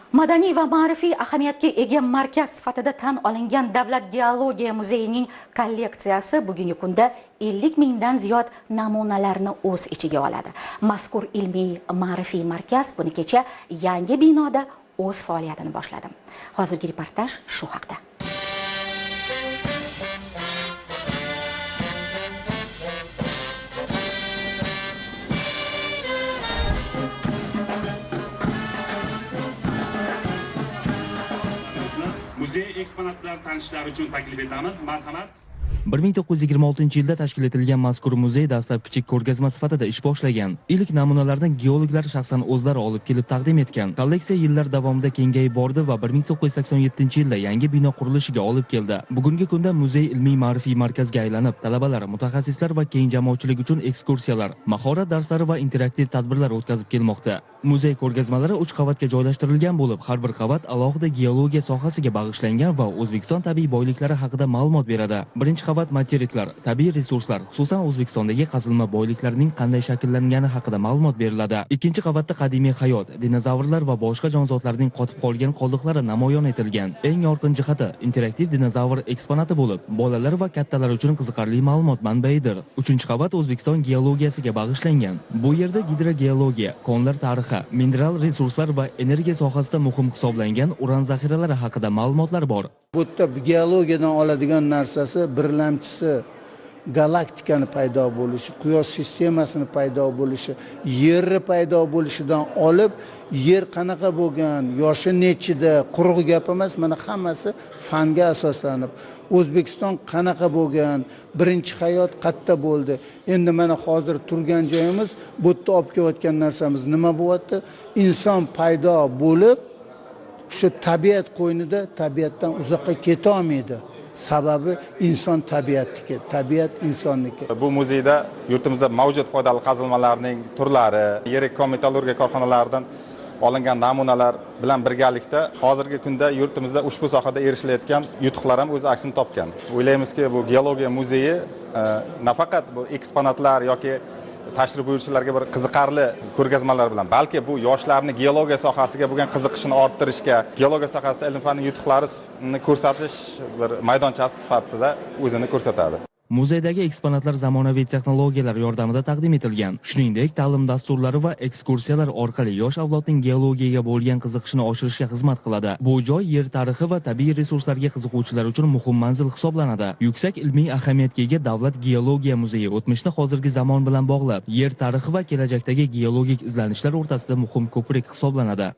Madaniy va ma'rifiy ahamiyatga ega markaz sifatida tan olingan Davlat geologiya muzeyining kolleksiyasi bugungi kunda 50 mingdan ziyod namunalarni o'z ichiga oladi. Mazkur ilmiy ma'rifiy markaz buni kecha yangi binoda o'z faoliyatini boshladi. Hozirgi reportaj shu haqda. Muzey eksponatlar tanishlari uchun taklif etamiz. Marhamat. 1926 yilda tashkil etilgan mazkur muzey dastlab kichik ko'rgazma sifatida ish boshlagan. Ilk namunalardan geologlar shaxsan o'zlari olib kelib taqdim etgan. Kolleksiya yillar davomida kengayib bordi va 1987-yilda yangi bino qurilishiga olib keldi. Bugungi kunda muzey ilmiy ma'rifiy markazga aylanib, talabalar, mutaxassislar va keng jamoatchilik uchun ekskursiyalar, mahorat darslari va interaktiv tadbirlar o'tkazib kelmoqda. Muzey ko'rgazmalari 3 qavatga joylashtirilgan bo'lib, har bir qavat alohida geologiya sohasiga bag'ishlangan va O'zbekiston tabiiy boyliklari haqida ma'lumot beradi. Birinchi qavat materiklar, tabiiy resurslar, xususan O'zbekistondagi qazilma boyliklarining qanday shakllangani haqida ma'lumot beriladi. Ikkinchi qavatda qadimiy hayot, dinozavrlar va boshqa jonzotlarning qotib qolgan qoldiqlari namoyon etilgan. Eng yorqin jihati interaktiv dinozavr eksponati bo'lib, bolalar va kattalar uchun qiziqarli ma'lumot manbaidir. Uchinchi qavat O'zbekiston geologiyasiga bag'ishlangan. Bu yerda gidrogeologiya, konlar tarixi, mineral resurslar va energiya sohasida muhim hisoblangan uran zaxiralari haqida ma'lumotlar bor. Bu yerda geologiyadan oladigan narsasi birlamchisi galaktikani paydo bo'lishi, quyosh sistemasini paydo bo'lishi, yerni paydo bo'lishidan olib, yer qanaqa bo'lgan, yoshi nechida, quruq gap emas, mana hammasi fanga asoslanib, O'zbekiston qanaqa bo'lgan, birinchi hayot qayerda bo'ldi. Endi mana hozir turgan joyimiz, bu yerda olib kelayotgan narsamiz nima bo'lyapti? Inson paydo bo'lib, shu tabiat qo'ynida tabiatdan uzoqqa keta olmaydi. Sababi inson tabiatniki, tabiat insonniki. Bu muzeyda yurtimizda mavjud foydali qazilmalarning turlari, yirik metallurgiya korxonalaridan olingan namunalar bilan birgalikda hozirgi kunda yurtimizda ushbu sohada erishilayotgan yutuqlar ham o'z aksini topgan. O'ylaymizki, bu geologiya muzeyi nafaqat bu eksponatlar yoki tashrif buyuruvchilarga bir qiziqarli ko'rgazmalar bilan, balki bu yoshlarni geologiya sohasiga bo'lgan qiziqishini orttirishga, geologiya sohasida ilm-fan yutuqlarini ko'rsatish bir maydonchasi sifatida o'zini ko'rsatadi. Muzeydagi eksponatlar zamonaviy texnologiyalar yordamida taqdim etilgan. Shuningdek, ta'lim dasturlari va ekskursiyalar orqali yosh avlodning geologiyaga bo'lgan qiziqishini oshirishga xizmat qiladi. Bu joy yer tarixi va tabiiy resurslarga qiziquvchilar uchun muhim manzil hisoblanadi. Yuksak ilmiy ahamiyatga ega Davlat geologiya muzeyi o'tmishni hozirgi zamon bilan bog'lab, yer tarixi va kelajakdagi geologik izlanishlar o'rtasida muhim ko'prik hisoblanadi.